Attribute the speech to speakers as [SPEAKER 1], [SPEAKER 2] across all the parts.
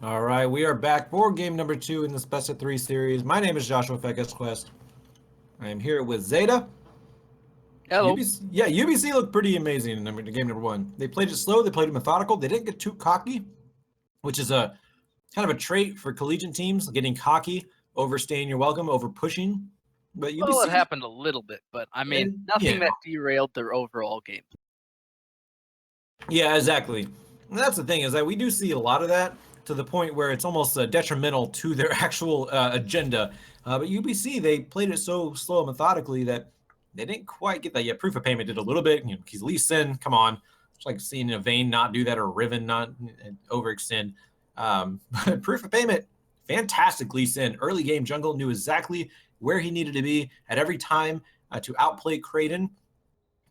[SPEAKER 1] All right, we are back for game number 2 in this best of 3 series. My name is Joshua Fekas Quest. I am here with Zeta.
[SPEAKER 2] Hello.
[SPEAKER 1] UBC, yeah, UBC looked pretty amazing in game number 1. They played it slow, they played it methodical, they didn't get too cocky, which is a kind of a trait for collegiate teams, getting cocky, overstaying your welcome, over pushing. But
[SPEAKER 2] Well, it
[SPEAKER 1] UBC,
[SPEAKER 2] happened a little bit, but I mean,
[SPEAKER 1] yeah,
[SPEAKER 2] nothing that derailed their overall game.
[SPEAKER 1] yeah, exactly. And that's the thing is that we do see a lot of that to the point where it's almost detrimental to their actual agenda. But UBC, they played it so slow and methodically that they didn't quite get that yet. Proof of Payment did a little bit. You know, he's Lee Sin, come on. It's like seeing a Vayne not do that or Riven not overextend. But Proof of Payment, fantastic Lee Sin. Early game jungle, knew exactly where he needed to be at every time to outplay Kraden,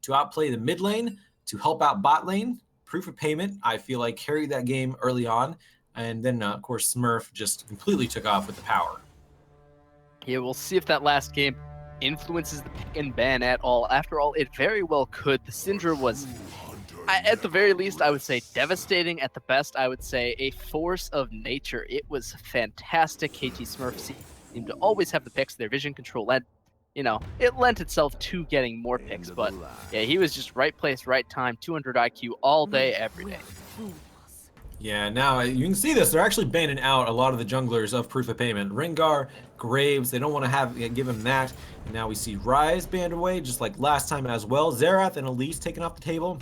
[SPEAKER 1] to outplay the mid lane, to help out bot lane. Proof of Payment, I feel like, carried that game early on. And then, of course, Smurf just completely took off with the power.
[SPEAKER 2] Yeah, we'll see if that last game influences the pick and ban at all. After all, it very well could. The Syndra was, at the very least, I would say devastating. At the best, I would say a force of nature. It was fantastic. KT Smurf seemed to always have the picks. Their vision control led, it lent itself to getting more picks. But yeah, he was just right place, right time, 200 IQ all day, every day.
[SPEAKER 1] Yeah, now you can see this. They're actually banning out a lot of the junglers of Proof of Payment. Rengar, Graves, they don't want to give him that. And now we see Ryze banned away, just like last time as well. Xerath and Elise taken off the table.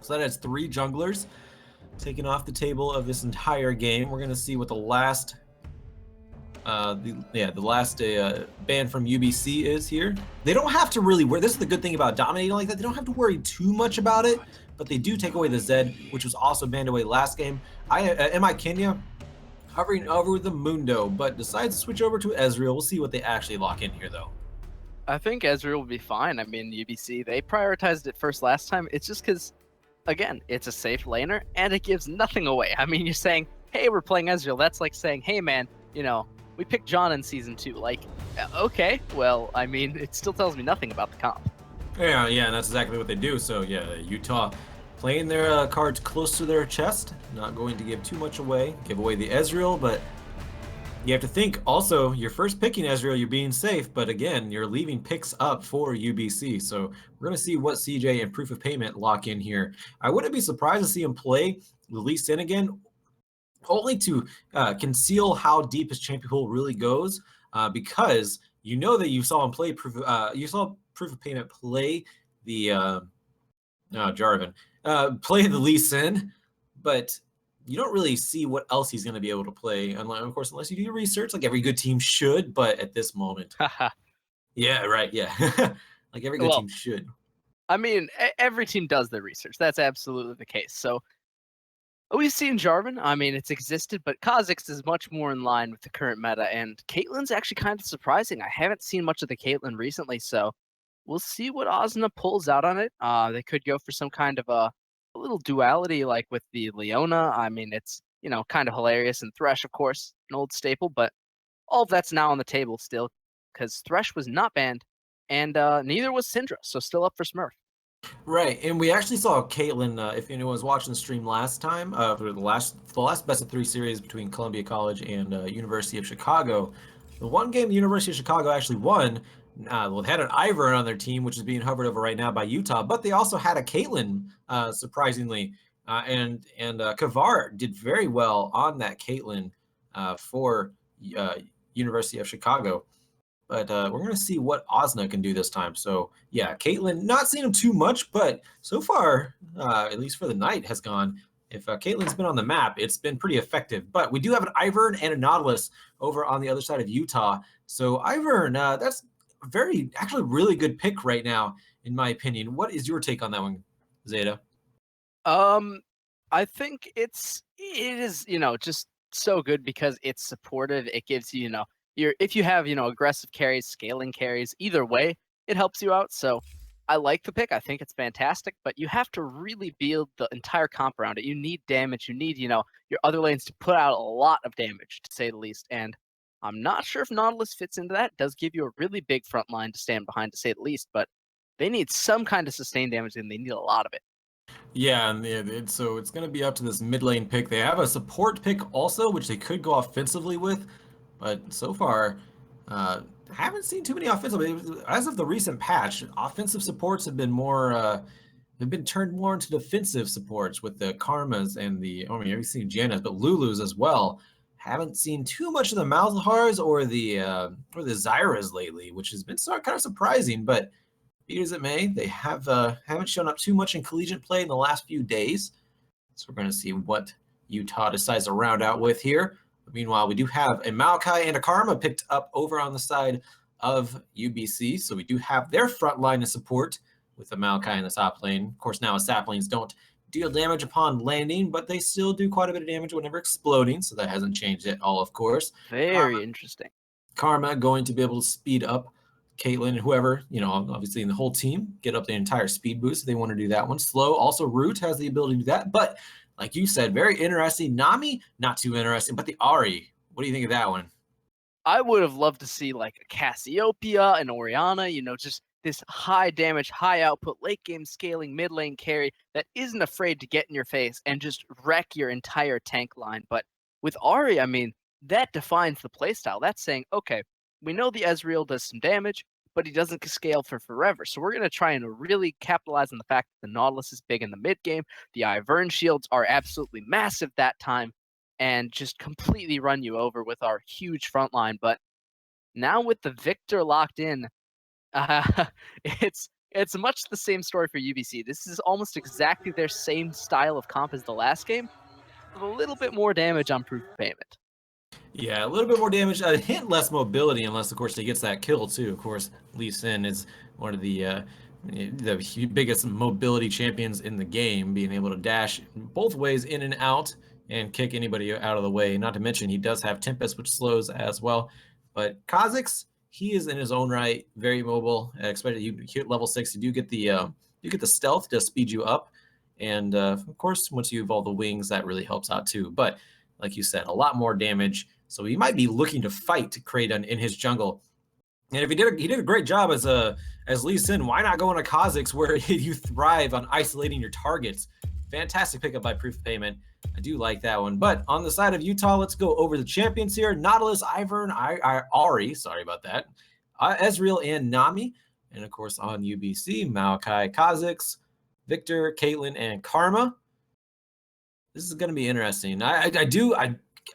[SPEAKER 1] So that has 3 junglers taken off the table of this entire game. We're going to see what the last ban from UBC is here. They don't have to really worry. This is the good thing about dominating like that. They don't have to worry too much about it, but they do take away the Zed, which was also banned away last game. MI Kenya hovering over the Mundo, but decides to switch over to Ezreal. We'll see what they actually lock in here, though.
[SPEAKER 2] I think Ezreal will be fine. I mean, UBC, they prioritized it first last time. It's just because, again, it's a safe laner, and it gives nothing away. I mean, you're saying, hey, we're playing Ezreal. That's like saying, hey, man, we picked John in Season 2. Like, okay, well, I mean, it still tells me nothing about the comp.
[SPEAKER 1] Yeah, and that's exactly what they do. So, yeah, Utah playing their cards close to their chest, not going to give too much away, give away the Ezreal, but you have to think also, you're first picking Ezreal, you're being safe, but again, you're leaving picks up for UBC. So we're going to see what CJ and Proof of Payment lock in here. I wouldn't be surprised to see him play Lee Sin again, only to conceal how deep his champion pool really goes, because you know that you saw him play Proof of Payment play the Jarvan, play the Lee Sin, but you don't really see what else he's going to be able to play, of course, unless you do your research, like every good team should. But at this moment, yeah, right, yeah, like every good
[SPEAKER 2] Well,
[SPEAKER 1] team should.
[SPEAKER 2] I mean, every team does their research. That's absolutely the case. So we've seen Jarvan. I mean, it's existed, but Kha'Zix is much more in line with the current meta, and Caitlyn's actually kind of surprising. I haven't seen much of the Caitlyn recently, so we'll see what Osna pulls out on it. They could go for some kind of a little duality like with the Leona. I mean, it's, kind of hilarious. And Thresh, of course, an old staple, but all of that's now on the table still because Thresh was not banned and neither was Syndra, so still up for Smurf.
[SPEAKER 1] Right, and we actually saw Caitlyn. If anyone was watching the stream last time, for the last best of 3 series between Columbia College and University of Chicago, the one game the University of Chicago actually won. They had an Ivern on their team, which is being hovered over right now by Utah, but they also had a Caitlyn, surprisingly, and Kavar did very well on that Caitlyn for University of Chicago. But we're going to see what Osna can do this time. So, yeah, Caitlyn, not seeing him too much, but so far, at least for the night, has gone. If Caitlyn's been on the map, it's been pretty effective. But we do have an Ivern and a Nautilus over on the other side of Utah. So, Ivern, that's actually really good pick right now, in my opinion. What is your take on that one, Zeta?
[SPEAKER 2] I think it is, just so good because it's supportive. It gives you, if you have, aggressive carries, scaling carries, either way, it helps you out. So I like the pick. I think it's fantastic, but you have to really build the entire comp around it. You need damage. You need, your other lanes to put out a lot of damage, to say the least. And I'm not sure if Nautilus fits into that. It does give you a really big front line to stand behind, to say the least, but they need some kind of sustained damage and they need a lot of it.
[SPEAKER 1] Yeah, and so it's going to be up to this mid lane pick. They have a support pick also, which they could go offensively with, but so far, haven't seen too many offensive. As of the recent patch, offensive supports have been more. They've been turned more into defensive supports with the Karmas and the. I mean, we've seen Janna's, but Lulu's as well. Haven't seen too much of the Malzahars or the Zyras lately, which has been kind of surprising, but. Be it as it may, they haven't shown up too much in collegiate play in the last few days. So we're going to see what Utah decides to round out with here. But meanwhile, we do have a Maokai and a Karma picked up over on the side of UBC. So we do have their front line of support with the Maokai in the top lane. Of course, now saplings don't deal damage upon landing, but they still do quite a bit of damage whenever exploding. So that hasn't changed at all, of course.
[SPEAKER 2] Very interesting.
[SPEAKER 1] Karma going to be able to speed up Caitlyn and whoever, obviously in the whole team, get up the entire speed boost if they want to do that one. Slow, also Ro8 has the ability to do that. But like you said, very interesting. Nami, not too interesting, but the Ahri, what do you think of that one?
[SPEAKER 2] I would have loved to see like a Cassiopeia and Oriana, just this high damage, high output, late game scaling, mid lane carry that isn't afraid to get in your face and just wreck your entire tank line. But with Ahri, I mean, that defines the playstyle. That's saying, okay, we know the Ezreal does some damage, but he doesn't scale for forever. So we're going to try and really capitalize on the fact that the Nautilus is big in the mid game. The Ivern shields are absolutely massive that time and just completely run you over with our huge front line. But now with the Victor locked in, it's much the same story for UBC. This is almost exactly their same style of comp as the last game, with a little bit more damage on proof of payment.
[SPEAKER 1] Yeah, a little bit more damage, a hint less mobility, unless of course he gets that kill too. Of course, Lee Sin is one of the biggest mobility champions in the game, being able to dash both ways in and out and kick anybody out of the way. Not to mention he does have Tempest, which slows as well. But Kha'Zix, he is in his own right very mobile. Especially you hit level 6, you get the stealth to speed you up, and of course once you evolve the wings, that really helps out too. But like you said, a lot more damage. So he might be looking to fight to Kraden in his jungle. And if he did a great job as Lee Sin, why not go into Kha'Zix where you thrive on isolating your targets? Fantastic pickup by Proof of Payment. I do like that one. But on the side of Utah, let's go over the champions here. Nautilus, Ivern, Ahri, sorry about that. Ezreal and Nami. And of course on UBC, Maokai, Kha'Zix, Victor, Caitlyn, and Karma. This is going to be interesting. I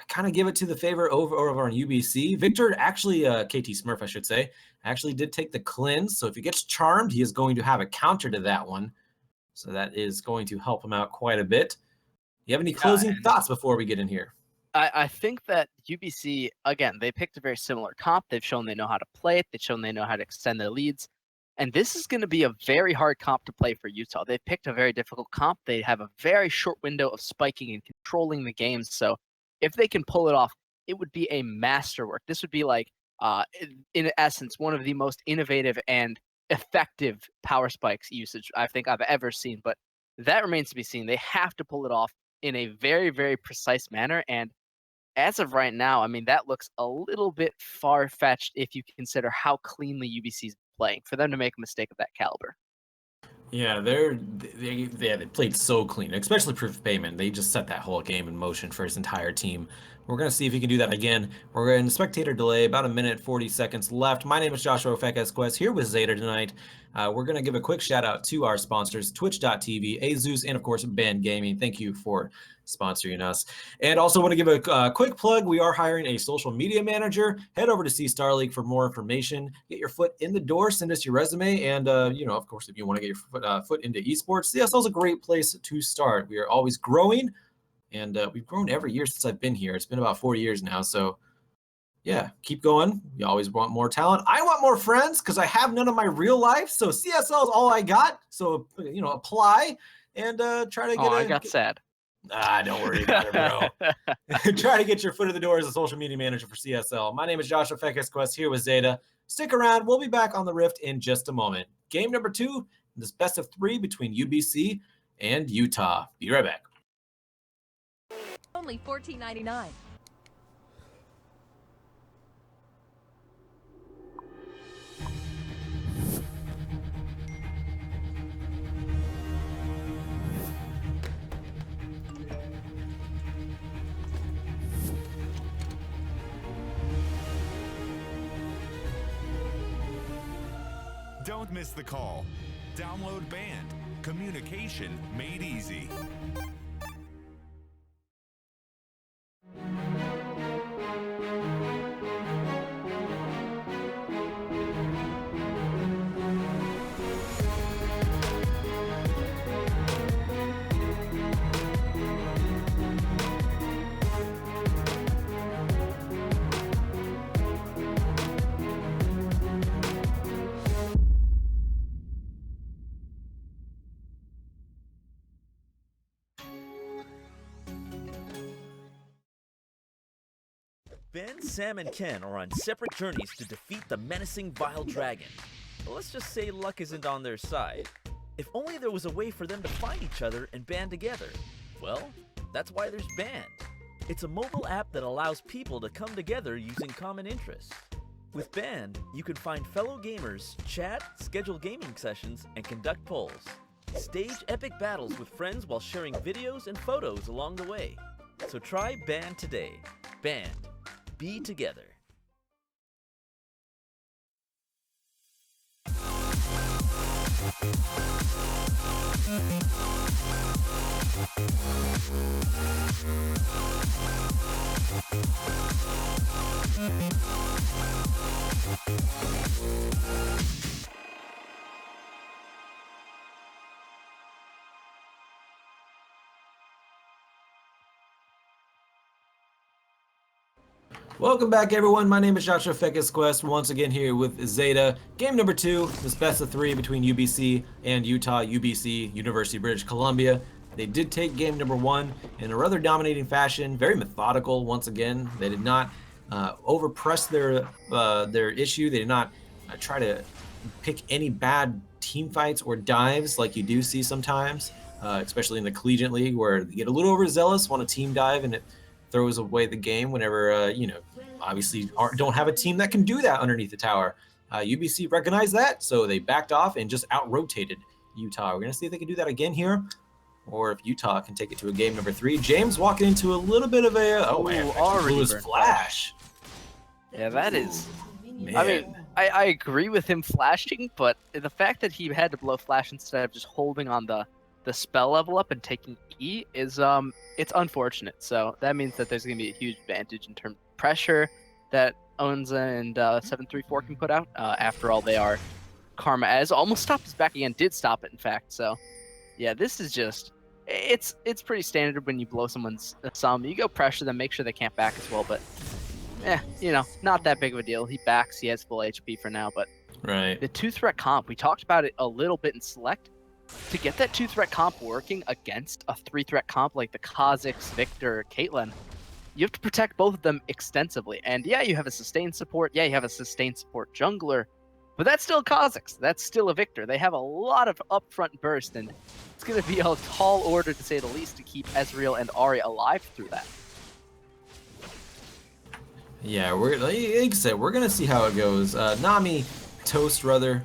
[SPEAKER 1] kind of give it to the favor over on UBC. Victor actually, KT Smurf, I should say, actually did take the cleanse. So if he gets charmed, he is going to have a counter to that one. So that is going to help him out quite a bit. Do you have any closing thoughts before we get in here?
[SPEAKER 2] I think that UBC, again, they picked a very similar comp. They've shown they know how to play it. They've shown they know how to extend their leads. And this is going to be a very hard comp to play for Utah. They picked a very difficult comp. They have a very short window of spiking and controlling the games. So if they can pull it off, it would be a masterwork. This would be like, in essence, one of the most innovative and effective power spikes usage I think I've ever seen. But that remains to be seen. They have to pull it off in a very, very precise manner. And as of right now, I mean, that looks a little bit far-fetched if you consider how cleanly UBC's playing for them to make a mistake of that caliber.
[SPEAKER 1] Yeah, they played so clean, especially Proof of Payment. They just set that whole game in motion for his entire team. We're going to see if he can do that again. We're in spectator delay, about a minute, 40 seconds left. My name is Joshua Fekes Quest here with Zeta tonight. We're going to give a quick shout out to our sponsors, Twitch.tv, Azus, and of course, Band Gaming. Thank you for sponsoring us. And also want to give a quick plug. We are hiring a social media manager. Head over to C-Star League for more information. Get your foot in the door. Send us your resume. And, of course, if you want to get your foot into esports, CSL is a great place to start. We are always growing. And we've grown every year since I've been here. It's been about 4 years now. So, yeah, keep going. You always want more talent. I want more friends because I have none of my real life. So CSL is all I got. So, apply and try to get
[SPEAKER 2] I got sad.
[SPEAKER 1] Don't worry about it, bro. Try to get your foot in the door as a social media manager for CSL. My name is Joshua Fekes Quest here with Zeta. Stick around. We'll be back on the Rift in just a moment. Game number 2, this best of 3 between UBC and Utah. Be right back.
[SPEAKER 3] Only $14.99. Don't miss the call. Download Band. Communication made easy.
[SPEAKER 4] Ben, Sam, and Ken are on separate journeys to defeat the menacing Vile Dragon. But let's just say luck isn't on their side. If only there was a way for them to find each other and band together. Well, that's why there's Band. It's a mobile app that allows people to come together using common interests. With Band, you can find fellow gamers, chat, schedule gaming sessions, and conduct polls. Stage epic battles with friends while sharing videos and photos along the way. So try Band today. Band. Be together.
[SPEAKER 1] Welcome back, everyone. My name is Joshua Fekis Quest, once again here with Zeta. Game number 2, this best of 3 between UBC and Utah. UBC, University of British Columbia. They did take game number 1 in a rather dominating fashion, very methodical once again. They did not overpress their issue. They did not try to pick any bad team fights or dives like you do see sometimes, especially in the collegiate league where they get a little overzealous, want a team dive, and it throws away the game whenever, obviously don't have a team that can do that underneath the tower. UBC recognized that, so they backed off and just out-rotated Utah. We're going to see if they can do that again here, or if Utah can take it to a game number 3. James walking into a little bit of a... blew his flash.
[SPEAKER 2] Yeah, that is...
[SPEAKER 1] Man.
[SPEAKER 2] I mean, I agree with him flashing, but the fact that he had to blow flash instead of just holding on the spell level up and taking E is it's unfortunate. So that means that there's going to be a huge advantage in terms of pressure that Onza and 734 can put out. After all, they are Karma as almost stopped his back again, did stop it in fact. So yeah, this is just it's pretty standard when you blow someone's sum. You go pressure them, make sure they can't back as well, but not that big of a deal. He backs, he has full HP for now, but
[SPEAKER 1] Right.
[SPEAKER 2] the 2-threat comp, we talked about it a little bit in Select. To get that 2-threat comp working against a 3-threat comp like the Kha'Zix, Victor, Caitlyn, you have to protect both of them extensively. And yeah, you have a sustained support. Yeah, you have a sustained support jungler, but that's still Kha'Zix. That's still a Victor. They have a lot of upfront burst, and it's going to be a tall order, to say the least, to keep Ezreal and Ahri alive through that.
[SPEAKER 1] Yeah, like I said, we're gonna see how it goes. Nami, Toast rather,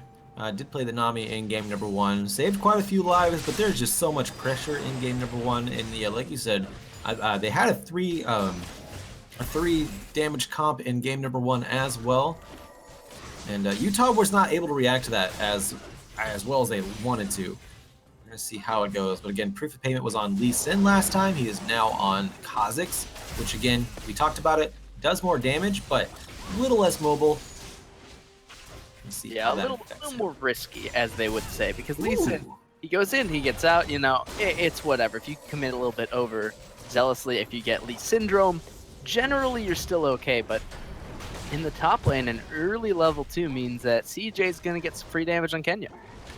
[SPEAKER 1] did play the Nami in game number 1. Saved quite a few lives, but there's just so much pressure in game number 1. And yeah, like you said, they had a 3 damage comp in game number 1 as well. And Utah was not able to react to that as well as they wanted to. We're gonna see how it goes. But again, proof of payment was on Lee Sin last time. He is now on Kha'Zix, which again, we talked about it. Does more damage, but a little less mobile. Let's see
[SPEAKER 2] Yeah, a little more risky, as they would say, because Lee Sin, he goes in, he gets out, it's whatever. If you commit a little bit over zealously, if you get Lee Syndrome, generally you're still okay, but in the top lane, an early level 2 means that CJ is going to get some free damage on Kenya.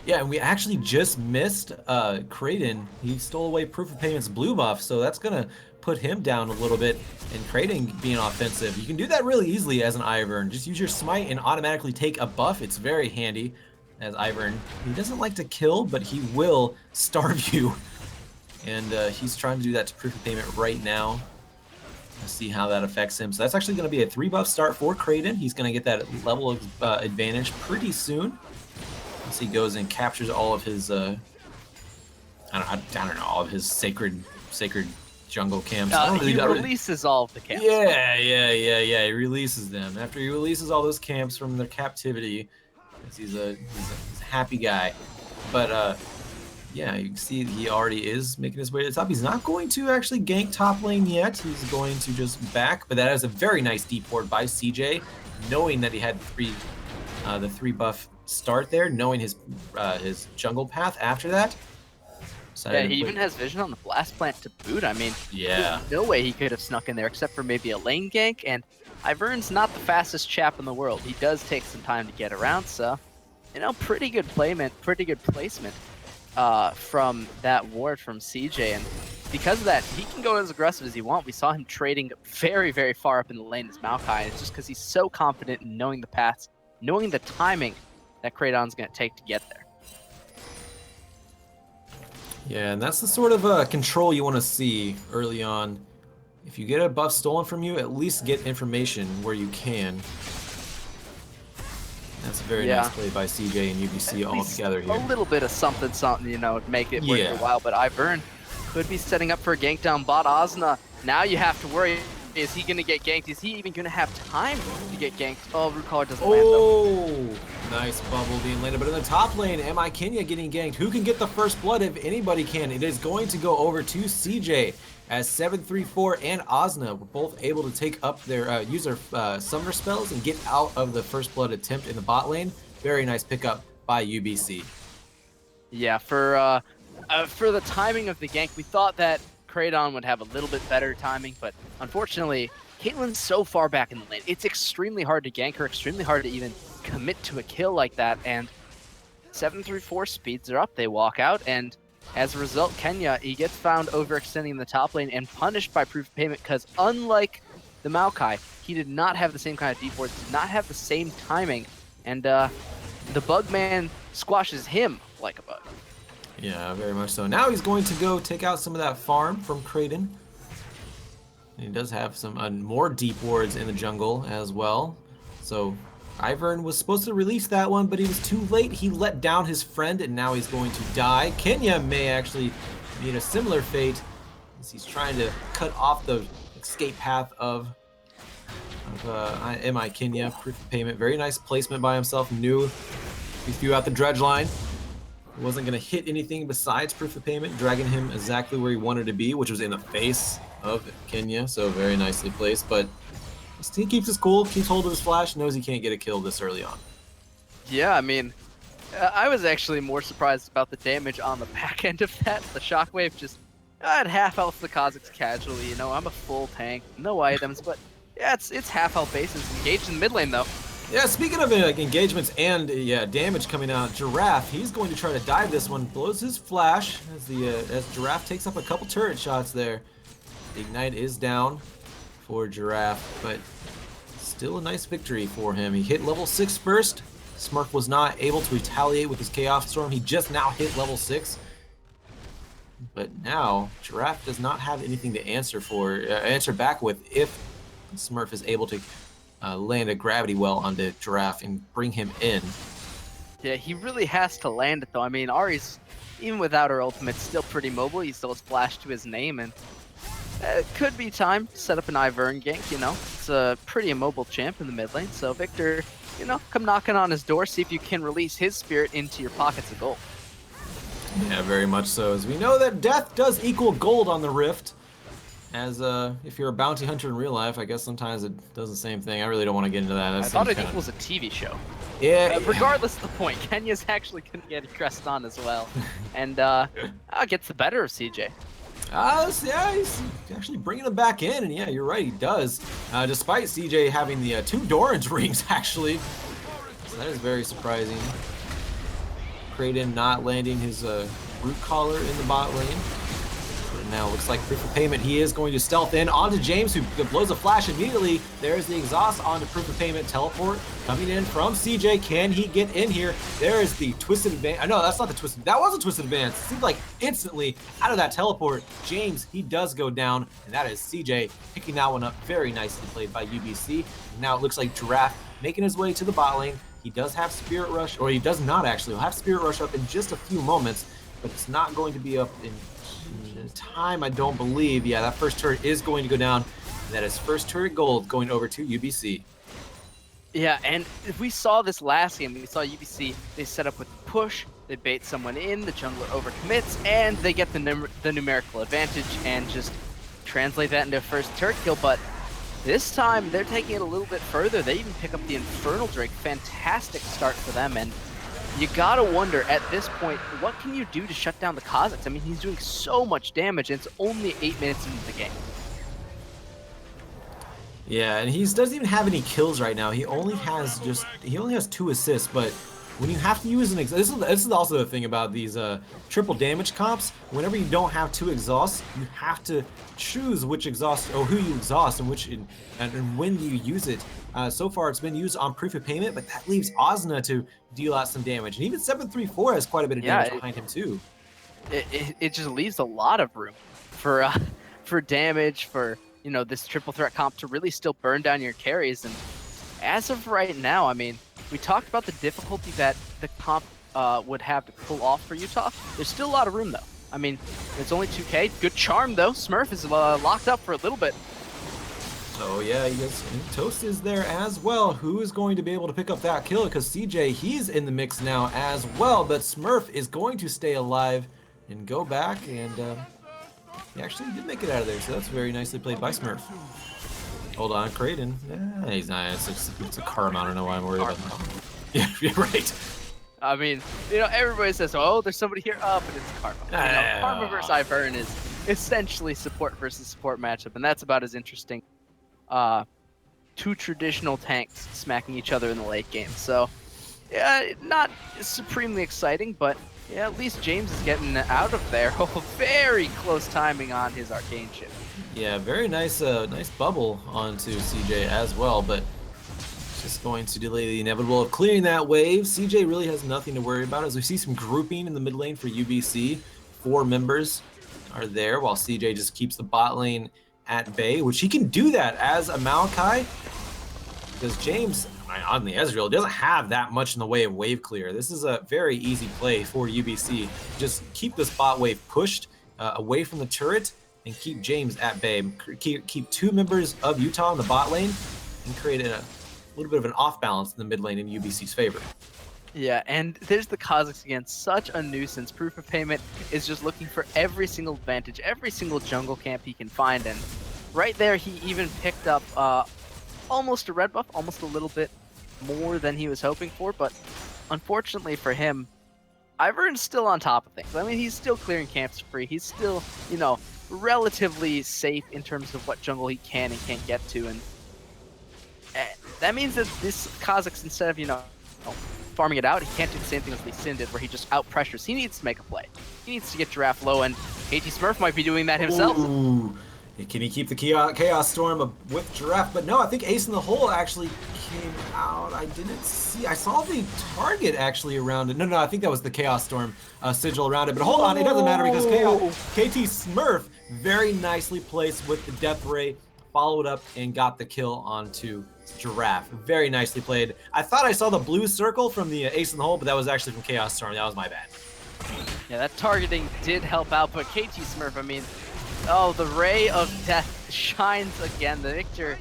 [SPEAKER 1] Yeah, and we actually just missed Kraden. He stole away Proof of Payment's blue buff, so that's going to put him down a little bit, and Kraden being offensive. You can do that really easily as an Ivern. Just use your smite and automatically take a buff. It's very handy as Ivern. He doesn't like to kill, but he will starve you. And he's trying to do that to Proof of Payment right now. Let's see how that affects him. So that's actually going to be a 3-buff start for Kraden. He's going to get that level of advantage pretty soon. Once he goes and captures all of his, I don't know, all of his sacred jungle camps.
[SPEAKER 2] He releases all of the camps.
[SPEAKER 1] Yeah. He releases them. After he releases all those camps from their captivity, he's happy guy. But yeah, you can see he already is making his way to the top. He's not going to actually gank top lane yet. He's going to just back, but that is a very nice deep ward by CJ, knowing that he had the 3 buff start there, knowing his jungle path after that.
[SPEAKER 2] Yeah, he even has vision on the blast plant to boot. I mean,
[SPEAKER 1] yeah,
[SPEAKER 2] there's no way he could have snuck in there except for maybe a lane gank, and Ivern's not the fastest chap in the world. He does take some time to get around, so, you know, pretty good placement from that ward from CJ, and because of that, he can go as aggressive as he wants. We saw him trading very, very far up in the lane as Maokai, and it's just because he's so confident in knowing the paths, knowing the timing that Kraydon's going to take to get there.
[SPEAKER 1] Yeah, and that's the sort of control you want to see early on. If you get a buff stolen from you, at least get information where you can. That's a very nice play by CJ and UBC all together here.
[SPEAKER 2] A little bit of something, you know, to make it worth your while. But Ivern could be setting up for a gank down bot. Osna, now you have to worry. Is he going to get ganked? Is he even going to have time to get ganked? Oh, Root Caller doesn't land though.
[SPEAKER 1] Nice bubble being landed. But in the top lane, MI Kenya getting ganked. Who can get the first blood if anybody can? It is going to go over to CJ as 734 and Osna were both able to take up their use their summoner spells and get out of the first blood attempt in the bot lane. Very nice pickup by UBC.
[SPEAKER 2] Yeah, for the timing of the gank, we thought that Kraydon would have a little bit better timing, but unfortunately, Caitlyn's so far back in the lane. It's extremely hard to gank her, extremely hard to even commit to a kill like that, and 734 speeds are up. They walk out, and as a result, Kenya, he gets found overextending in the top lane and punished by proof of payment because unlike the Maokai, he did not have the same kind of deep wards, did not have the same timing, and the Bugman squashes him like a bug.
[SPEAKER 1] Yeah, very much so. Now he's going to go take out some of that farm from Kraydon. He does have some more deep wards in the jungle as well. So Ivern was supposed to release that one, but he was too late. He let down his friend, and now he's going to die. Kenya may actually be in a similar fate as he's trying to cut off the escape path of MI Kenya. Proof of payment. Very nice placement by himself. Knew he threw out the dredge line. Wasn't going to hit anything besides proof of payment, dragging him exactly where he wanted to be, which was in the face of Kenya. So very nicely placed, but he keeps his cool, keeps hold of his flash, knows he can't get a kill this early on.
[SPEAKER 2] Yeah, I mean, I was actually more surprised about the damage on the back end of that. The shockwave just had half health the Kazakhs casually. You know, I'm a full tank, no items, but yeah, it's half health bases. Engaged in the mid lane though.
[SPEAKER 1] Yeah, speaking of like engagements and damage coming out, Giraffe, he's going to try to dive this one. Blows his flash as Giraffe takes up a couple turret shots there. Ignite is down for Giraffe, but still a nice victory for him. He hit level 6 first. Smurf was not able to retaliate with his Chaos Storm. He just now hit level 6. But now Giraffe does not have anything to answer back with if Smurf is able to land a gravity well onto Giraffe and bring him in.
[SPEAKER 2] Yeah, he really has to land it though. I mean, Ahri's, even without her ultimate, still pretty mobile. He still has flash to his name, and it could be time to set up an Ivern gank, you know. It's a pretty immobile champ in the mid lane, so Victor, you know, come knocking on his door, see if you can release his spirit into your pockets of gold.
[SPEAKER 1] Yeah, very much so. As we know that death does equal gold on the Rift. As if you're a bounty hunter in real life, I guess sometimes it does the same thing. I really don't want to get into that.
[SPEAKER 2] I thought it equals a TV show.
[SPEAKER 1] Yeah.
[SPEAKER 2] Regardless of the point, Kenya's actually going to get a crest on as well. And gets the better of CJ.
[SPEAKER 1] Yeah, he's actually bringing him back in. And yeah, you're right, he does. Despite CJ having the 2 Doran's rings, actually. So that is very surprising. Kraydon not landing his root collar in the bot lane. Now looks like proof of payment. He is going to stealth in onto James, who blows a flash immediately. There's the exhaust onto proof of payment. Teleport coming in from CJ. Can he get in here? There is the twisted advance. No, that's not the twisted. That was a twisted advance. It seemed like instantly out of that teleport, James, he does go down, and that is CJ picking that one up. Very nicely played by UBC. Now it looks like Giraffe making his way to the bot lane. He does have Spirit Rush, or he does not actually. He'll have Spirit Rush up in just a few moments, but it's not going to be up in time, I don't believe. Yeah, that first turret is going to go down. That is first turret gold going over to UBC.
[SPEAKER 2] Yeah, and if we saw this last game, we saw UBC, they set up with the push, they bait someone in, the jungler overcommits, and they get the numerical advantage and just translate that into a first turret kill. But this time, they're taking it a little bit further. They even pick up the Infernal Drake. Fantastic start for them, and you gotta wonder, at this point, what can you do to shut down the Kazakhs? I mean, he's doing so much damage, and it's only 8 minutes into the game.
[SPEAKER 1] Yeah, and he doesn't even have any kills right now. He only has 2 assists, but when you have to use an this is also the thing about these triple damage comps. Whenever you don't have 2 exhausts, you have to choose which exhaust or who you exhaust and and when you use it. So far, it's been used on proof of payment, but that leaves Ozna to deal out some damage, and even 734 has quite a bit of damage behind him too.
[SPEAKER 2] It just leaves a lot of room for damage, for this triple threat comp to really still burn down your carries. And as of right now, I mean, we talked about the difficulty that the comp would have to pull off for Utah. There's still a lot of room though. I mean, it's only 2K. Good charm though. Smurf is locked up for a little bit.
[SPEAKER 1] Oh yeah, Toast is there as well. Who is going to be able to pick up that kill? Because CJ, he's in the mix now as well, but Smurf is going to stay alive and go back, and he actually did make it out of there, so that's very nicely played by Smurf. Hold on, Kraden. Yeah, he's not. It's a karma. I don't know why I'm worried about that. Yeah, you're right.
[SPEAKER 2] I mean, everybody says, "Oh, there's somebody here," but it's karma. Karma versus Ivern is essentially support versus support matchup, and that's about as interesting. 2 traditional tanks smacking each other in the late game. So, yeah, not supremely exciting, but yeah, at least James is getting out of there. Oh, very close timing on his arcane shift.
[SPEAKER 1] Yeah, very nice, nice bubble onto CJ as well, but just going to delay the inevitable of clearing that wave. CJ really has nothing to worry about as we see some grouping in the mid lane for UBC. 4 members are there while CJ just keeps the bot lane at bay, which he can do that as a Maokai, because James on the Ezreal doesn't have that much in the way of wave clear. This is a very easy play for UBC. Just keep this bot wave pushed away from the turret and keep James at bay. Keep 2 members of Utah in the bot lane and create a little bit of an off balance in the mid lane in UBC's favor.
[SPEAKER 2] Yeah, and there's the Kazakhs again, such a nuisance. Proof of Payment is just looking for every single advantage, every single jungle camp he can find, and right there he even picked up almost a red buff, almost a little bit more than he was hoping for, but unfortunately for him, Ivern's still on top of things. I mean, he's still clearing camps free. He's still, relatively safe in terms of what jungle he can and can't get to, and that means that this Kazakhs, instead of, farming it out, he can't do the same thing as Lee Sin did, where he just out pressures. He needs to make a play. He needs to get Giraffe low, and KT Smurf might be doing that himself.
[SPEAKER 1] Ooh. Can he keep the Chaos Storm with Giraffe? But no, I think Ace in the Hole actually came out. I didn't see. I saw the target actually around it. No, I think that was the Chaos Storm sigil around it. But hold on, it doesn't matter because KT Smurf very nicely placed with the Death Ray, followed up and got the kill onto Giraffe. Very nicely played. I thought I saw the blue circle from the Ace in the Hole, but that was actually from Chaos Storm. That was my bad.
[SPEAKER 2] Yeah, that targeting did help out, but KT Smurf, I mean, the Ray of Death shines again. The Victor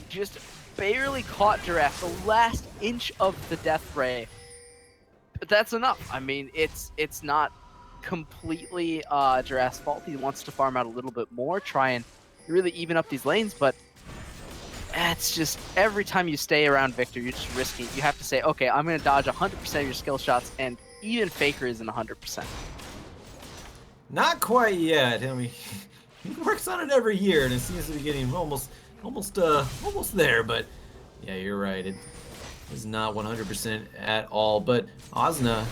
[SPEAKER 2] just barely caught Giraffe, the last inch of the Death Ray. But that's enough. I mean, it's not completely Giraffe's fault. He wants to farm out a little bit more, try and really even up these lanes, but it's just every time you stay around Victor, you're just risking. You have to say, okay, I'm going to dodge 100% of your skill shots, and even Faker isn't 100%.
[SPEAKER 1] Not quite yet. I mean, he works on it every year, and it seems to be getting almost there. But yeah, you're right. It is not 100% at all. But Ozna,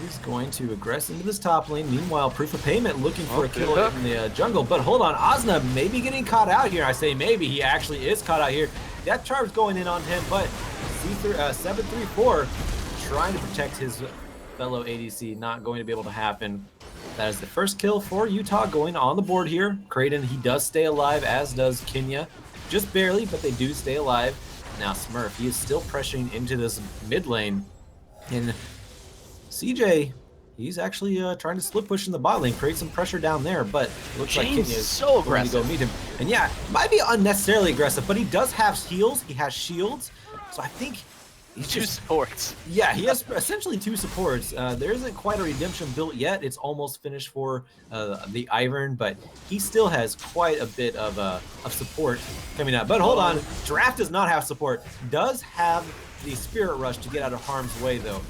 [SPEAKER 1] he's going to aggress into this top lane. Meanwhile, Proof of Payment looking for a kill in the jungle. But hold on, Ozna maybe getting caught out here. I say maybe. He actually is caught out here. Death Charm's going in on him, but 734 trying to protect his fellow ADC. Not going to be able to happen. That is the first kill for Utah going on the board here. Kraden, he does stay alive, as does Kenya. Just barely, but they do stay alive. Now Smurf, he is still pressuring into this mid lane. And CJ, he's actually trying to split push in the bot lane, create some pressure down there, but it looks like Kenya is
[SPEAKER 2] so
[SPEAKER 1] going to go meet him. And yeah, might be unnecessarily aggressive, but he does have heals. He has shields. So I think He's
[SPEAKER 2] Two
[SPEAKER 1] just
[SPEAKER 2] supports.
[SPEAKER 1] Yeah, he has essentially two supports. There isn't quite a redemption built yet. It's almost finished for the Ivern, but he still has quite a bit of support coming up. But hold on, Draft does not have support. Does have the Spirit Rush to get out of harm's way, though.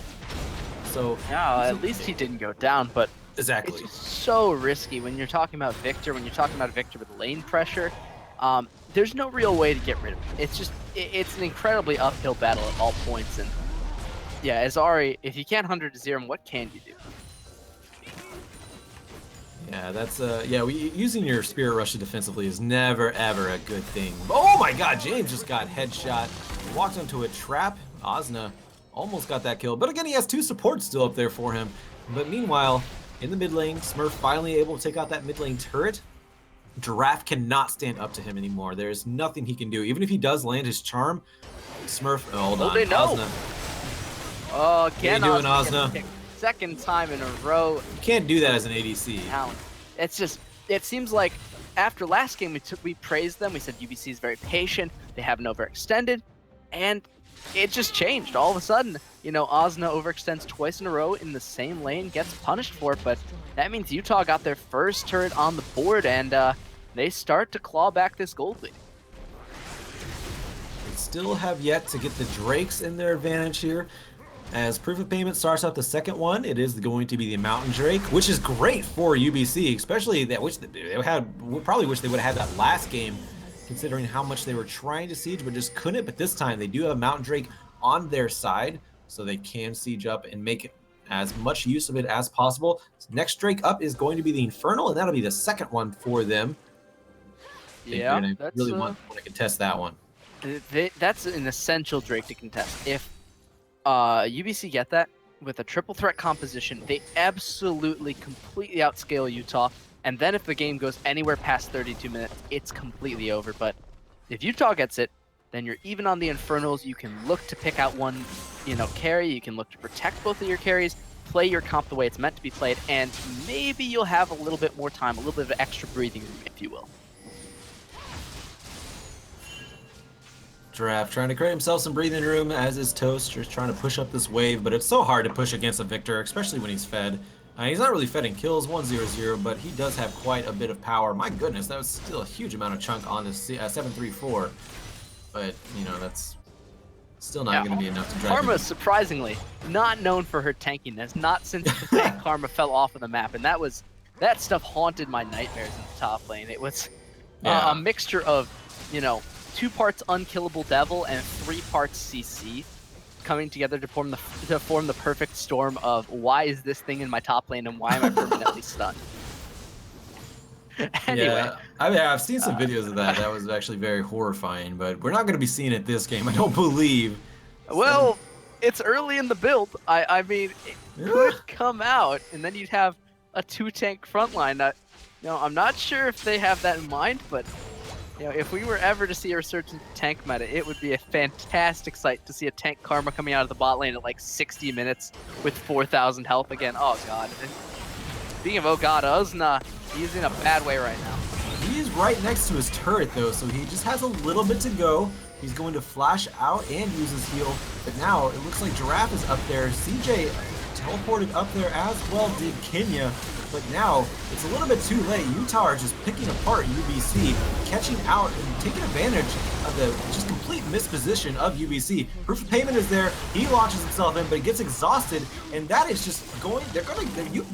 [SPEAKER 1] So
[SPEAKER 2] Yeah, at least he didn't go down, but
[SPEAKER 1] exactly.
[SPEAKER 2] it's just so risky when you're talking about Victor, with lane pressure. There's no real way to get rid of him. It's an incredibly uphill battle at all points, and yeah, as Ari, if you can't 100-0 him, what can you do?
[SPEAKER 1] Yeah, that's using your Spirit Rush defensively is never ever a good thing. Oh my God, James just got headshot. Walked into a trap. Osna almost got that kill, but again, he has two supports still up there for him. But meanwhile, in the mid lane, Smurf finally able to take out that mid lane turret. Giraffe cannot stand up to him anymore. There's nothing he can do. Even if he does land his charm, Smurf. Oh, hold on.
[SPEAKER 2] They know.
[SPEAKER 1] Osna.
[SPEAKER 2] Oh, can
[SPEAKER 1] What are you doing, Osna?
[SPEAKER 2] Second time in a row.
[SPEAKER 1] You can't do that as an ADC.
[SPEAKER 2] Down. It's just, it seems like after last game we praised them. We said UBC is very patient. They haven't overextended, and it just changed all of a sudden. You know, Osna overextends twice in a row in the same lane, gets punished for it, but that means Utah got their first turret on the board, and they start to claw back this gold lead.
[SPEAKER 1] They still have yet to get the Drakes in their advantage here. As Proof of Payment starts out the second one, it is going to be the Mountain Drake, which is great for UBC, especially that which they had. Probably wish they would have had that last game, considering how much they were trying to siege but just couldn't. But this time they do have Mountain Drake on their side, so they can siege up and make as much use of it as possible. So next Drake up is going to be the Infernal, and that'll be the second one for them.
[SPEAKER 2] Yeah,
[SPEAKER 1] I really want to contest that one.
[SPEAKER 2] That's an essential Drake to contest. If UBC get that with a triple threat composition, they absolutely completely outscale Utah. And then if the game goes anywhere past 32 minutes, it's completely over. But if Utah gets it, then you're even on the Infernals. You can look to pick out one, carry. You can look to protect both of your carries, play your comp the way it's meant to be played, and maybe you'll have a little bit more time, a little bit of extra breathing room, if you will.
[SPEAKER 1] Draft trying to create himself some breathing room, as is Toast, just trying to push up this wave, but it's so hard to push against a Victor, especially when he's fed. He's not really fed in kills, 1-0-0, but he does have quite a bit of power. My goodness, that was still a huge amount of chunk on this 7-3-4, but, that's still not going to be enough to drive
[SPEAKER 2] Karma,
[SPEAKER 1] him.
[SPEAKER 2] Surprisingly, not known for her tankiness, not since the tank Karma fell off of the map, and that stuff haunted my nightmares in the top lane. It was a mixture of, 2 parts unkillable devil and 3 parts CC coming together to form the perfect storm of why is this thing in my top lane and why am I permanently stunned? Anyway.
[SPEAKER 1] Yeah, I've seen some videos of that. That was actually very horrifying, but we're not going to be seeing it this game, I don't believe.
[SPEAKER 2] Well, it's early in the build. I mean, it could come out, and then you'd have a 2-tank frontline. I'm not sure if they have that in mind, but if we were ever to see a resurgence of tank meta, it would be a fantastic sight to see a tank Karma coming out of the bot lane at like 60 minutes with 4,000 health again. Oh god. And speaking of oh god, Osna, he's in a bad way right now.
[SPEAKER 1] He is right next to his turret though, so he just has a little bit to go. He's going to flash out and use his heal, but now it looks like Giraffe is up there. CJ teleported up there as well did Kenya. But now, it's a little bit too late. Utah are just picking apart UBC, catching out and taking advantage of the just complete misposition of UBC. Proof of Payment is there. He launches himself in, but he gets exhausted. And that is just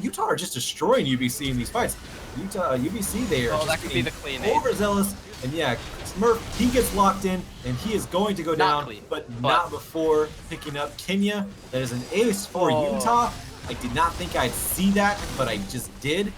[SPEAKER 1] Utah are just destroying UBC in these fights. UBC, they are just getting overzealous. And yeah, Smurf, he gets locked in, and he is going to go down, but not before picking up Kenya. That is an ace for Utah. I did not think I'd see that, but I just did.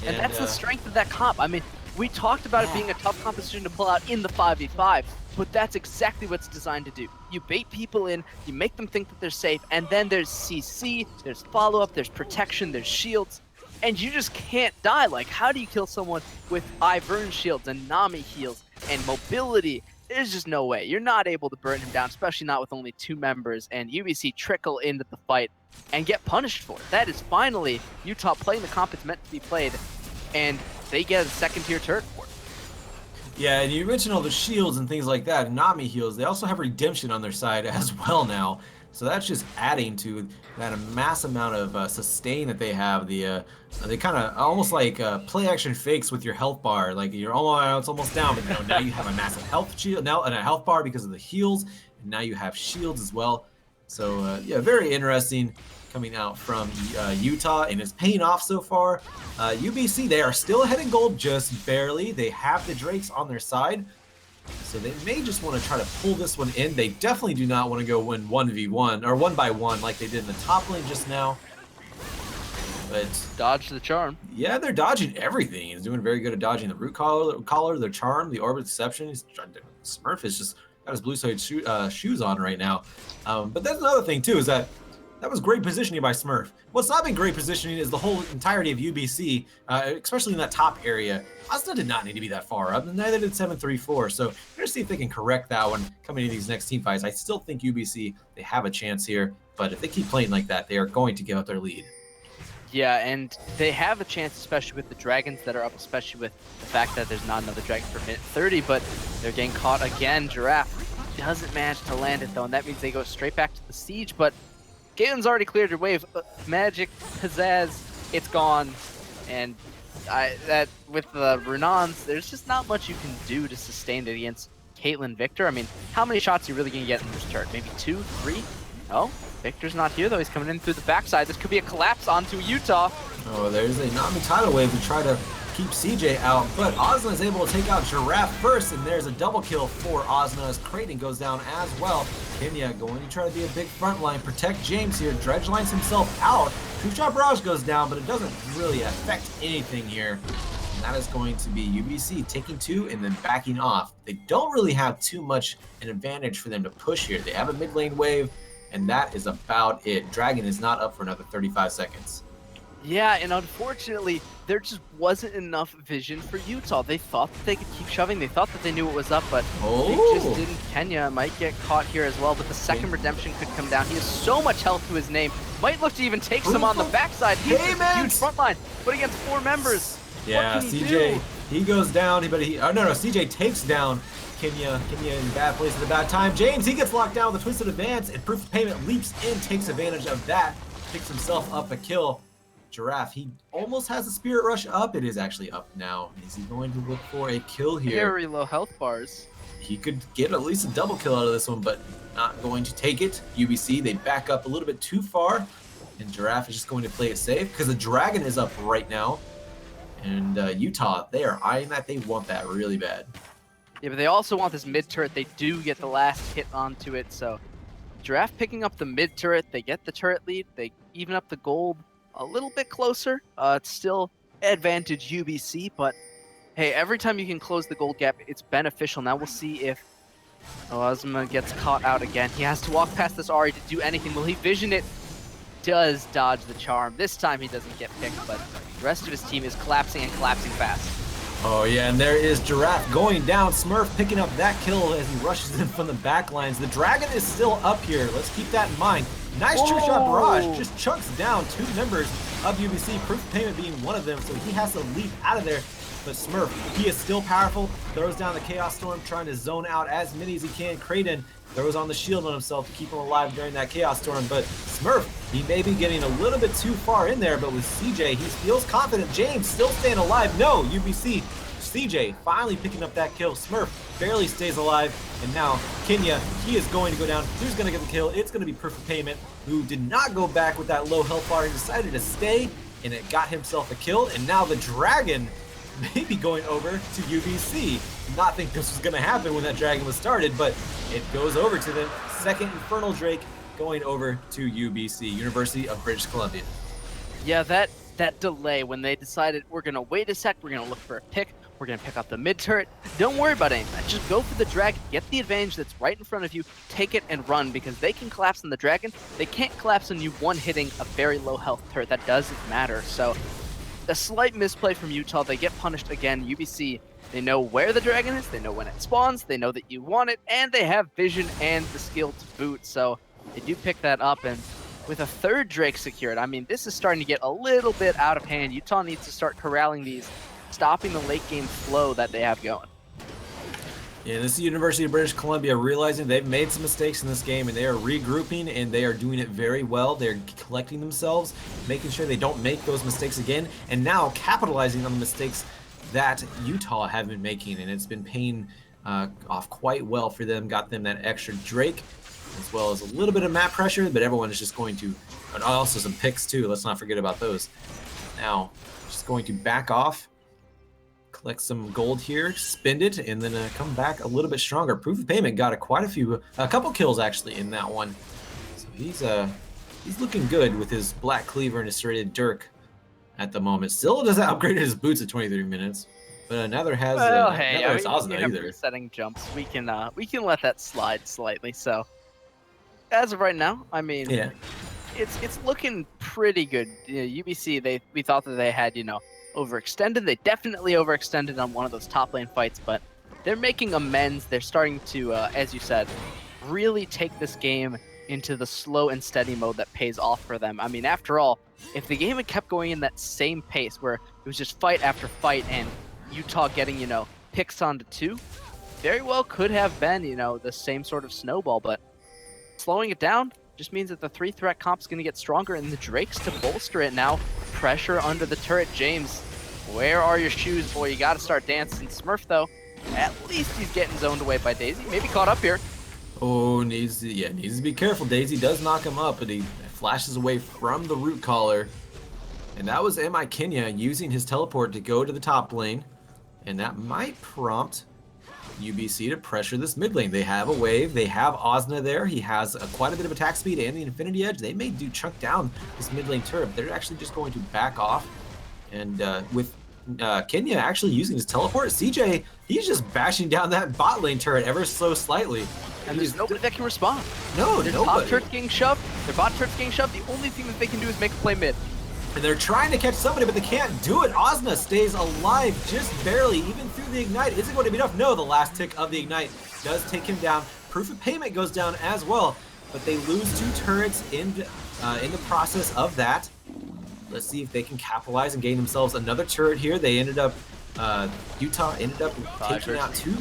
[SPEAKER 2] And that's the strength of that comp. I mean, we talked about it being a tough composition to pull out in the 5v5, but that's exactly what it's designed to do. You bait people in, you make them think that they're safe, and then there's CC, there's follow-up, there's protection, there's shields, and you just can't die. Like, how do you kill someone with Ivern shields and Nami heals and mobility? There's just no way. You're not able to burn him down, especially not with only 2 members, and UBC trickle into the fight and get punished for it. That is finally Utah playing the comp it's meant to be played, and they get a second-tier turret for it.
[SPEAKER 1] Yeah, and you mentioned all the shields and things like that, Nami heals. They also have redemption on their side as well now. So that's just adding to that mass amount of sustain that they have. They kind of almost like play action fakes with your health bar. Like you're almost it's almost down, but now you have a massive health shield now and a health bar because of the heals, and now you have shields as well. So yeah, very interesting coming out from Utah, and it's paying off so far. UBC, they are still ahead in gold, just barely. They have the Drakes on their side, so they may just want to try to pull this one in. They definitely do not want to go win 1v1 or 1-by-1 like they did in the top lane just now. But
[SPEAKER 2] Dodge the charm.
[SPEAKER 1] yeah, they're dodging everything. He's doing very good at dodging the root collar, the charm, the orbit deception. Smurf is just got his blue suede shoes on right now. But that's another thing too, is that was great positioning by Smurf. What's not been great positioning is the whole entirety of UBC, especially in that top area. Asna did not need to be that far up, and neither did 734. So we're gonna see if they can correct that one coming into these next team fights. I still think UBC, they have a chance here, but if they keep playing like that, they are going to give up their lead.
[SPEAKER 2] Yeah, and they have a chance, especially with the dragons that are up, especially with the fact that there's not another dragon for minute 30, but they're getting caught again. Giraffe doesn't manage to land it though, and that means they go straight back to the siege, but Galen's already cleared your wave. Magic, Pizzazz, it's gone. And that with the Runons, there's just not much you can do to sustain it against Caitlyn Victor. I mean, how many shots are you really going to get in this turret? Maybe 2, 3? No, Victor's not here though. He's coming in through the backside. This could be a collapse onto Utah.
[SPEAKER 1] Oh, there's a Nami tidal wave to try to keep CJ out, but Ozna is able to take out Giraffe first, and there's a double kill for Ozna as Kraden goes down as well. Kenya going to try to be a big front line, protect James here. Dredge lines himself out. Two-shot barrage goes down, but it doesn't really affect anything here. And that is going to be UBC taking 2 and then backing off. They don't really have too much an advantage for them to push here. They have a mid lane wave, and that is about it. Dragon is not up for another 35 seconds.
[SPEAKER 2] Yeah, and unfortunately, there just wasn't enough vision for Utah. They thought that they could keep shoving. They thought that they knew what was up, but they just didn't. Kenya might get caught here as well, but the second redemption could come down. He has so much health to his name. Might look to even take some on the backside. He's a huge front line, but against 4 members.
[SPEAKER 1] Yeah, CJ, he goes down, CJ takes down Kenya in bad place at the bad time. James, he gets locked down with a twisted advance, and Proof of Payment leaps in, takes advantage of that, picks himself up a kill. Giraffe, he almost has a Spirit Rush up. It is actually up now. Is he going to look for a kill here?
[SPEAKER 2] Very low health bars.
[SPEAKER 1] He could get at least a double kill out of this one, but not going to take it. UBC, they back up a little bit too far, and Giraffe is just going to play it safe because the Dragon is up right now. And Utah, they are eyeing that. They want that really bad.
[SPEAKER 2] Yeah, but they also want this mid turret. They do get the last hit onto it, so Giraffe picking up the mid turret. They get the turret lead. They even up the gold a little bit closer. It's still advantage UBC, but hey, every time you can close the gold gap, it's beneficial. Now we'll see if Ozma gets caught out again. He has to walk past this Ahri to do anything. Will he vision it? Does dodge the charm. This time he doesn't get picked, but the rest of his team is collapsing and collapsing fast.
[SPEAKER 1] Oh yeah, and there is Giraffe going down. Smurf picking up that kill as he rushes in from the back lines. The Dragon is still up here. Let's keep that in mind. Nice true shot barrage, just chunks down 2 members of UBC, Proof of Payment being one of them, so he has to leap out of there. But Smurf, he is still powerful, throws down the Chaos Storm, trying to zone out as many as he can. Kraden throws on the shield on himself to keep him alive during that Chaos Storm, but Smurf, he may be getting a little bit too far in there, but with CJ, he feels confident. James still staying alive. No, UBC. CJ finally picking up that kill. Smurf barely stays alive, and now Kenya, he is going to go down. Who's going to get the kill? It's going to be Proof of Payment, who did not go back with that low health bar. He decided to stay, and it got himself a kill, and now the Dragon may be going over to UBC. Did not think this was going to happen when that Dragon was started, but it goes over to them. Second Infernal Drake going over to UBC, University of British Columbia.
[SPEAKER 2] Yeah, that delay when they decided we're going to wait a sec, we're going to look for a pick, we're going to pick up the mid turret. Don't worry about any of that. Just go for the Dragon, get the advantage that's right in front of you, take it and run, because they can collapse on the Dragon. They can't collapse on you one-hitting a very low health turret. That doesn't matter. So a slight misplay from Utah. They get punished again. UBC, they know where the Dragon is, they know when it spawns, they know that you want it, and they have vision and the skill to boot. So they do pick that up, and with a 3rd Drake secured, I mean, this is starting to get a little bit out of hand. Utah needs to start corralling these, stopping the late game flow that they have going.
[SPEAKER 1] Yeah, this is University of British Columbia realizing they've made some mistakes in this game, and they are regrouping, and they are doing it very well. They're collecting themselves, making sure they don't make those mistakes again, and now capitalizing on the mistakes that Utah have been making, and it's been paying off quite well for them. Got them that extra Drake, as well as a little bit of map pressure, but everyone is just going to, and also some picks too. Let's not forget about those. Now, just going to back off. Collect some gold here, spend it, and then come back a little bit stronger. Proof of Payment got a couple kills actually in that one. So he's looking good with his Black Cleaver and his serrated Dirk at the moment. Still doesn't upgrade his boots at 23 minutes, but neither has
[SPEAKER 2] hey, I mean,
[SPEAKER 1] Osna either.
[SPEAKER 2] Resetting jumps, we can let that slide slightly. So as of right now, I mean,
[SPEAKER 1] Yeah,
[SPEAKER 2] it's looking pretty good. UBC, we thought that they had overextended. They definitely overextended on one of those top lane fights, but they're making amends. They're starting to, as you said, really take this game into the slow and steady mode that pays off for them. I mean, after all, if the game had kept going in that same pace where it was just fight after fight and Utah getting, picks onto 2, very well could have been, the same sort of snowball, but slowing it down just means that the 3-threat comp's going to get stronger, and the Drakes to bolster it now. Pressure under the turret. James, where are your shoes, boy? You got to start dancing. Smurf, though, at least he's getting zoned away by Daisy. Maybe caught up here.
[SPEAKER 1] Oh, needs to be careful. Daisy does knock him up, but he flashes away from the root collar. And that was MI Kenya using his teleport to go to the top lane. And that might prompt UBC to pressure this mid lane. They have a wave. They have Osna there. He has quite a bit of attack speed and the Infinity Edge. They may do chunk down this mid lane turret. They're actually just going to back off. And with Kenya actually using his teleport, CJ, he's just bashing down that bot lane turret ever so slightly.
[SPEAKER 2] And there's nobody that can respond.
[SPEAKER 1] No,
[SPEAKER 2] their
[SPEAKER 1] nobody.
[SPEAKER 2] Top turret's getting shoved. Their bot turret's getting shoved. The only thing that they can do is make a play mid.
[SPEAKER 1] And they're trying to catch somebody, but they can't do it. Osna stays alive just barely, even through the Ignite. Is it going to be enough? No, the last tick of the Ignite does take him down. Proof of Payment goes down as well, but they lose 2 turrets in the process of that. Let's see if they can capitalize and gain themselves another turret here. They ended up, Utah ended up taking out two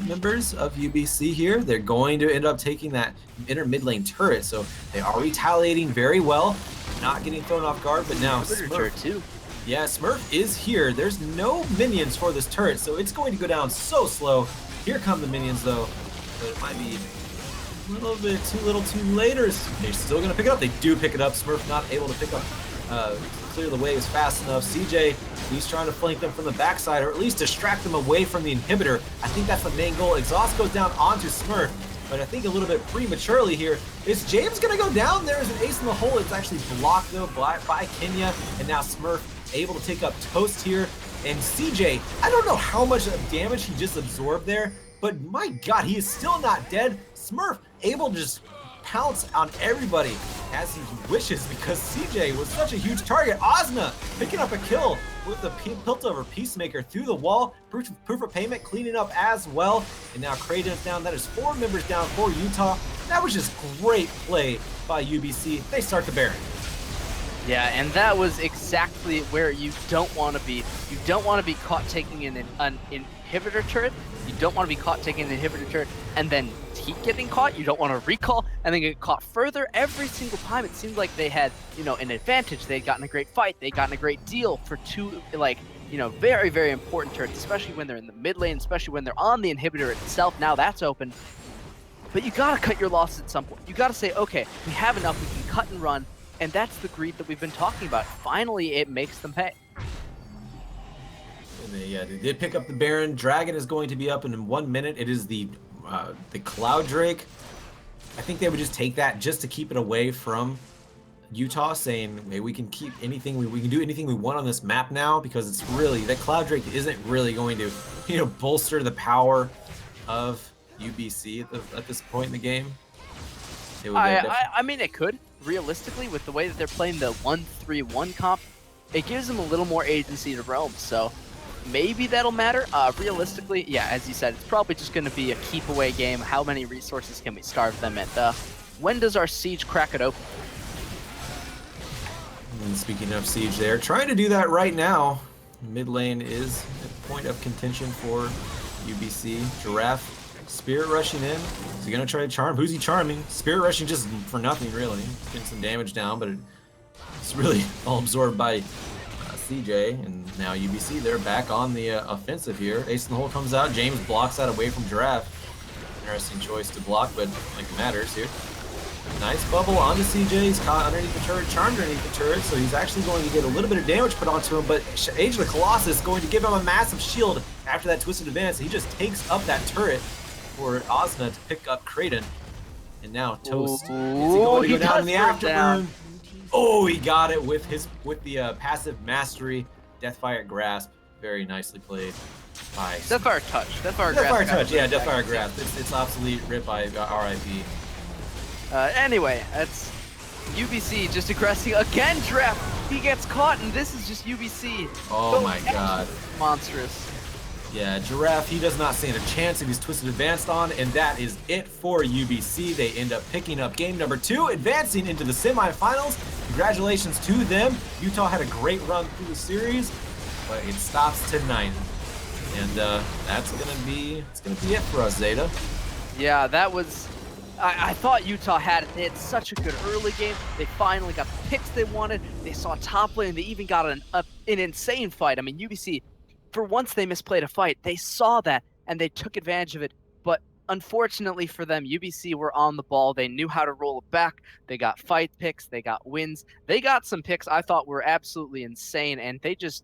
[SPEAKER 1] members of UBC here. They're going to end up taking that inner mid lane turret, so they are retaliating very well. Not getting thrown off guard, but now Smurf.
[SPEAKER 2] Too.
[SPEAKER 1] Yeah, Smurf is here. There's no minions for this turret, so it's going to go down so slow. Here come the minions, though, but it might be a little bit too little too late. Or they're still going to pick it up. They do pick it up. Smurf not able to pick up, clear the waves fast enough. CJ, he's trying to flank them from the backside, or at least distract them away from the inhibitor. I think that's the main goal. Exhaust goes down onto Smurf, but I think a little bit prematurely here. Is James going to go down? There's an ace in the hole. It's actually blocked, though, by Kenya. And now Smurf able to take up Toast here. And CJ, I don't know how much damage he just absorbed there, but my God, he is still not dead. Smurf able to just pounce on everybody as he wishes, because CJ was such a huge target. Osna picking up a kill with the Piltover Peacemaker through the wall. Proof of Payment cleaning up as well. And now Kraden's down. That is 4 members down for Utah. That was just great play by UBC. They start the Baron.
[SPEAKER 2] Yeah, and that was exactly where you don't want to be. You don't want to be caught taking an inhibitor turret. You don't want to be caught taking an inhibitor turret and then keep getting caught. You don't want to recall and then get caught further. Every single time it seemed like they had, an advantage. They'd gotten a great fight. They'd gotten a great deal for 2, very, very important turrets, especially when they're in the mid lane, especially when they're on the inhibitor itself. Now that's open. But you got to cut your losses at some point. You got to say, okay, we have enough. We can cut and run. And that's the greed that we've been talking about. Finally, it makes them pay.
[SPEAKER 1] And they did pick up the Baron. Dragon is going to be up in 1 minute. It is the Cloud Drake. I think they would just take that just to keep it away from Utah, saying, hey, we can keep anything, we can do anything we want on this map now, because it's really, that Cloud Drake isn't really going to, bolster the power of UBC at this point in the game.
[SPEAKER 2] I mean, it could. Realistically, with the way that they're playing the 1-3-1 comp, it gives them a little more agency to roam, so maybe that'll matter. Realistically, yeah, as you said, it's probably just going to be a keep away game. How many resources can we starve them at? When does our siege crack it open?
[SPEAKER 1] And speaking of siege, they're trying to do that right now. Mid lane is a point of contention for UBC, Giraffe, Spirit rushing in. Is he gonna try to charm? Who's he charming? Spirit rushing just for nothing, really. He's getting some damage down, but it's really all absorbed by CJ. And now UBC, they're back on the offensive here. Ace in the hole comes out. James blocks that away from Giraffe. Interesting choice to block, but like it matters here. Nice bubble onto CJ. He's caught underneath the turret, charmed underneath the turret, so he's actually going to get a little bit of damage put onto him, but Age of the Colossus going to give him a massive shield after that twisted advance. He just takes up that turret for Osna to pick up Kraden. And now Toast. Is he going to go down in the afterburn? Oh, he got it with the passive mastery. Deathfire Grasp. Very nicely played by
[SPEAKER 2] Deathfire Touch.
[SPEAKER 1] Deathfire Touch, yeah, Deathfire Grasp. It's obsolete, ripped by RIP.
[SPEAKER 2] Anyway, that's UBC just aggressing again. Giraffe, he gets caught, and this is just UBC.
[SPEAKER 1] Oh my god.
[SPEAKER 2] Monstrous.
[SPEAKER 1] Yeah, Giraffe, he does not stand a chance if he's twisted advanced on, and that is it for UBC. They end up picking up game number 2, advancing into the semifinals. Congratulations to them. Utah had a great run through the series, but it stops tonight. And that's gonna be it for us, Zeta.
[SPEAKER 2] Yeah, that was. I thought Utah had it. They had such a good early game. They finally got the picks they wanted. They saw top lane. They even got an insane fight. I mean, UBC, for once they misplayed a fight. They saw that, and they took advantage of it. But unfortunately for them, UBC were on the ball. They knew how to roll it back. They got fight picks. They got wins. They got some picks I thought were absolutely insane, and they just,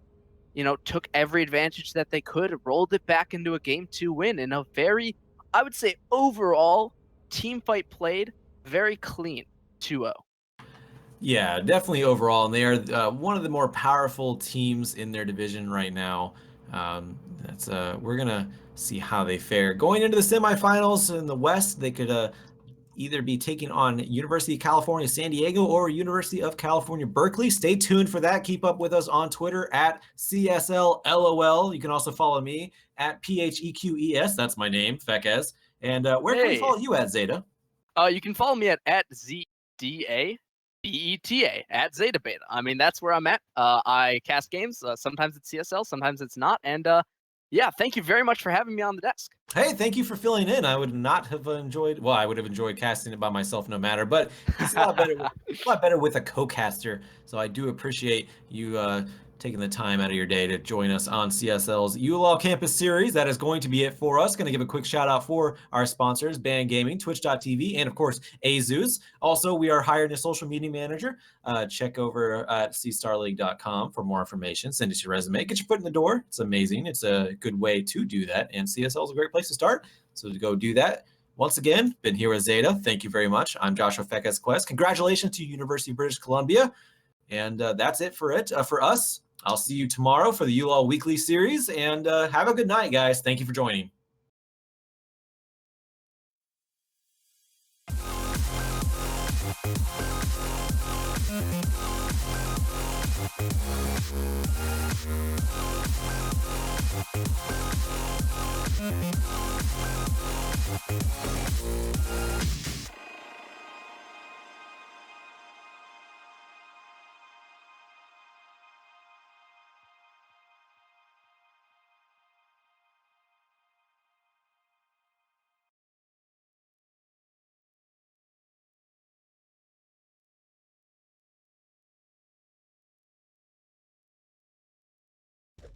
[SPEAKER 2] took every advantage that they could, rolled it back into a Game 2 win in a very, I would say, overall, team fight played very clean 2-0.
[SPEAKER 1] Yeah, definitely overall, and they are one of the more powerful teams in their division right now. We're gonna see how they fare going into the semifinals. In the West, they could either be taking on University of California San Diego or University of California Berkeley. Stay tuned for that. Keep up with us on Twitter at CSLLOL. You can also follow me at PHEQES. That's my name, Fekez. And where can we follow you at, Zeta?
[SPEAKER 2] You can follow me at ZDABETA, at Zeta Beta. I mean, that's where I'm at. I cast games. Sometimes it's CSL, sometimes it's not. And yeah, thank you very much for having me on the desk.
[SPEAKER 1] Hey, thank you for filling in. I would not have enjoyed, well, I would have enjoyed casting it by myself no matter, but it's a lot better with a co-caster. So I do appreciate you taking the time out of your day to join us on CSL's ULoL Campus Series. That is going to be it for us. Going to give a quick shout out for our sponsors, Band Gaming, Twitch.tv, and of course, Azus. Also, we are hiring a social media manager. Check over at cstarleague.com for more information. Send us your resume. Get your foot in the door. It's amazing. It's a good way to do that, and CSL is a great place to start. So to go do that. Once again, been here with Zeta. Thank you very much. I'm Joshua Fekez Quest. Congratulations to University of British Columbia. And that's it for us. I'll see you tomorrow for the ULoL Weekly Series, and have a good night, guys. Thank you for joining.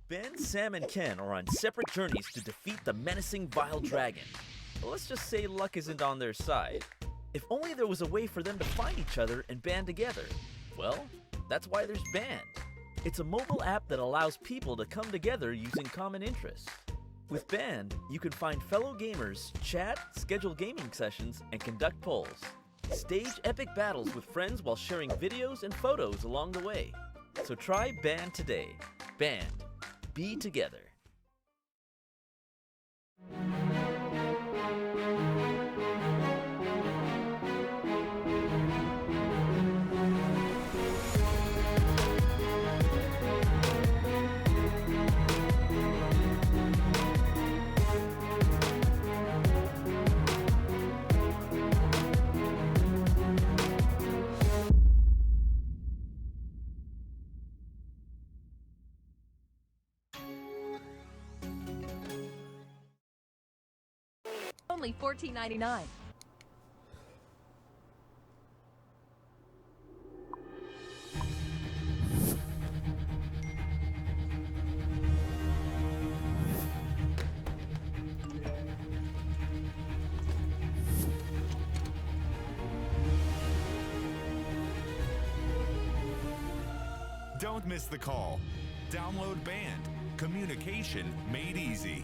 [SPEAKER 4] Ben, Sam, and Ken are on separate journeys to defeat the menacing Vile Dragon. But let's just say luck isn't on their side. If only there was a way for them to find each other and band together. Well, that's why there's Band. It's a mobile app that allows people to come together using common interests. With Band, you can find fellow gamers, chat, schedule gaming sessions, and conduct polls. Stage epic battles with friends while sharing videos and photos along the way. So try Band today. Band. Be together.
[SPEAKER 5] only $14.99.
[SPEAKER 3] Don't miss the call. Download Band. Communication made easy.